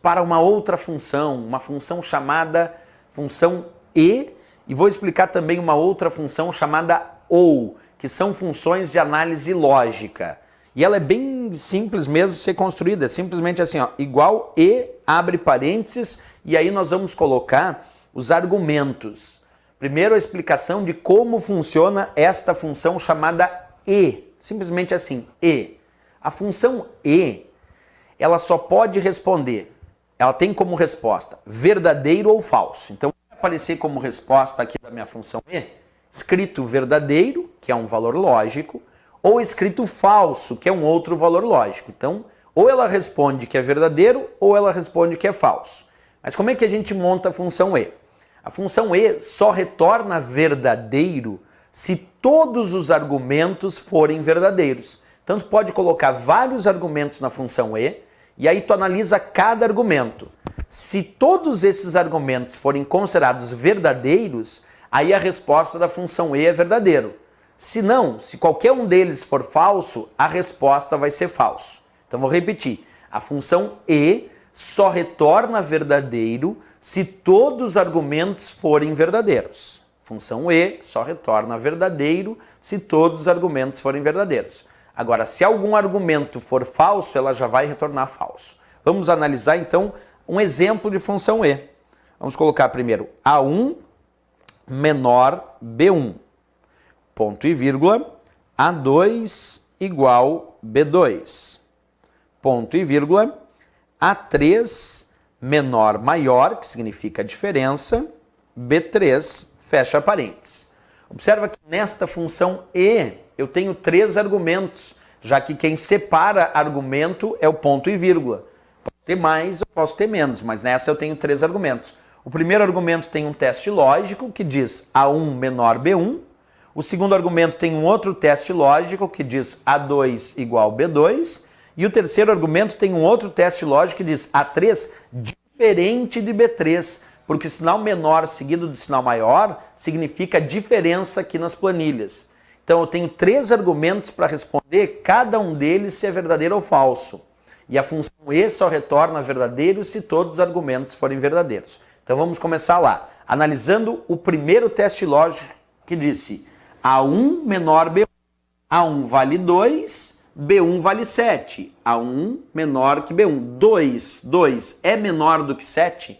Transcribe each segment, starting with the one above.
para uma outra função, uma função chamada função e vou explicar também uma outra função chamada OU, que são funções de análise lógica. E ela é bem simples mesmo de ser construída, é simplesmente assim, ó, igual e, abre parênteses, e aí nós vamos colocar os argumentos. Primeiro a explicação de como funciona esta função chamada e, simplesmente assim, e. A função e, ela só pode responder, ela tem como resposta verdadeiro ou falso. Então vai aparecer como resposta aqui da minha função e, escrito verdadeiro, que é um valor lógico, ou escrito falso, que é um outro valor lógico. Então, ou ela responde que é verdadeiro, ou ela responde que é falso. Mas como é que a gente monta a função e? A função e só retorna verdadeiro se todos os argumentos forem verdadeiros. Então, tu pode colocar vários argumentos na função e aí tu analisa cada argumento. Se todos esses argumentos forem considerados verdadeiros, aí a resposta da função e é verdadeiro. Se não, se qualquer um deles for falso, a resposta vai ser falso. Então vou repetir. A função e só retorna verdadeiro se todos os argumentos forem verdadeiros. Função e só retorna verdadeiro se todos os argumentos forem verdadeiros. Agora, se algum argumento for falso, ela já vai retornar falso. Vamos analisar então um exemplo de função e. Vamos colocar primeiro A1 menor B1. Ponto e vírgula, A2 igual B2. Ponto e vírgula, A3 menor maior, que significa diferença, B3, fecha parênteses. Observa que nesta função e eu tenho 3 argumentos, já que quem separa argumento é o ponto e vírgula. Posso ter mais, eu posso ter menos, mas nessa eu tenho 3 argumentos. O primeiro argumento tem um teste lógico que diz A1 menor B1. O segundo argumento tem um outro teste lógico que diz A2 igual B2. E o terceiro argumento tem um outro teste lógico que diz A3 diferente de B3, porque o sinal menor seguido do sinal maior significa diferença aqui nas planilhas. Então eu tenho 3 argumentos para responder, cada um deles se é verdadeiro ou falso. E a função e só retorna verdadeiro se todos os argumentos forem verdadeiros. Então vamos começar lá, analisando o primeiro teste lógico que disse A1 menor B1. A1 vale 2, B1 vale 7. A1 menor que B1. 2 é menor do que 7?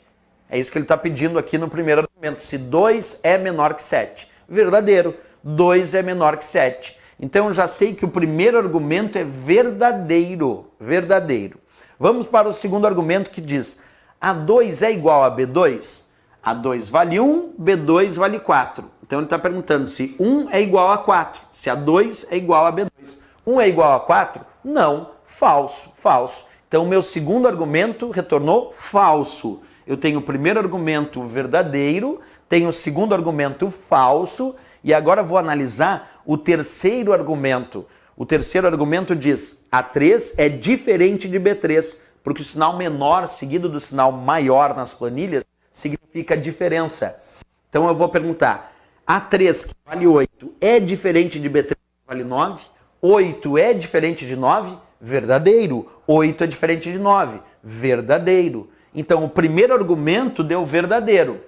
É isso que ele está pedindo aqui no primeiro argumento. Se 2 é menor que 7. Verdadeiro. 2 é menor que 7. Então eu já sei que o primeiro argumento é verdadeiro. Verdadeiro. Vamos para o segundo argumento que diz A2 é igual a B2? A2 vale 1, B2 vale 4. Então ele está perguntando se 1 é igual a 4, se A2 é igual a B2. 1 é igual a 4? Não, falso, falso. Então o meu segundo argumento retornou falso. Eu tenho o primeiro argumento verdadeiro, tenho o segundo argumento falso, e agora vou analisar o terceiro argumento. O terceiro argumento diz A3 é diferente de B3, porque o sinal menor seguido do sinal maior nas planilhas significa diferença. Então eu vou perguntar, A3 que vale 8 é diferente de B3 que vale 9? 8 é diferente de 9? Verdadeiro. 8 é diferente de 9? Verdadeiro. Então o primeiro argumento deu verdadeiro,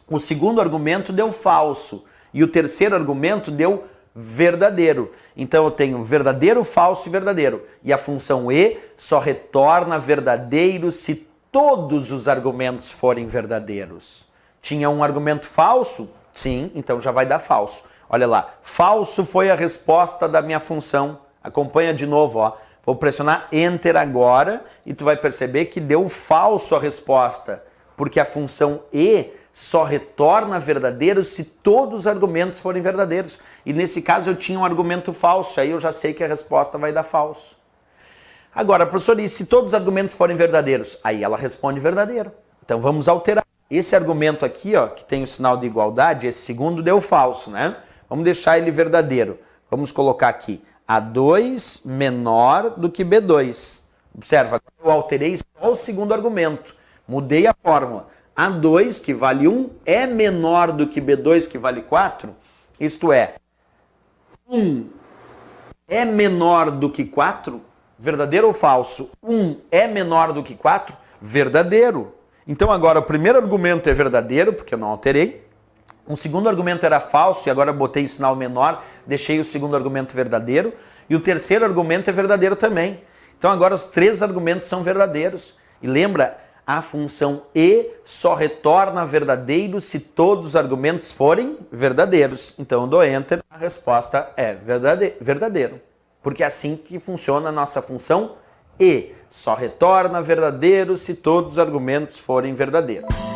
o segundo argumento deu falso e o terceiro argumento deu verdadeiro. Então eu tenho verdadeiro, falso e verdadeiro. E a função e só retorna verdadeiro se todos os argumentos forem verdadeiros. Tinha um argumento falso? Sim, então já vai dar falso. Olha lá, falso foi a resposta da minha função. Acompanha de novo, ó. Vou pressionar Enter agora e tu vai perceber que deu falso a resposta, porque a função e só retorna verdadeiro se todos os argumentos forem verdadeiros. E nesse caso eu tinha um argumento falso, aí eu já sei que a resposta vai dar falso. Agora, professor, e se todos os argumentos forem verdadeiros? Aí ela responde verdadeiro. Então vamos alterar. Esse argumento aqui, ó, que tem o sinal de igualdade, esse segundo deu falso, né? Vamos deixar ele verdadeiro. Vamos colocar aqui A2 menor do que B2. Observa, eu alterei só o segundo argumento. Mudei a fórmula. A2, que vale 1, é menor do que B2, que vale 4. Isto é, 1 é menor do que 4? Verdadeiro ou falso? 1 é menor do que 4? verdadeiro. Então agora o primeiro argumento é verdadeiro, porque eu não alterei. Um segundo argumento era falso e agora eu botei o sinal menor, deixei o segundo argumento verdadeiro. E o terceiro argumento é verdadeiro também. Então agora os três argumentos são verdadeiros. E lembra, a função e só retorna verdadeiro se todos os argumentos forem verdadeiros. Então eu dou Enter, a resposta é verdadeiro. Porque é assim que funciona a nossa função e só retorna verdadeiro se todos os argumentos forem verdadeiros.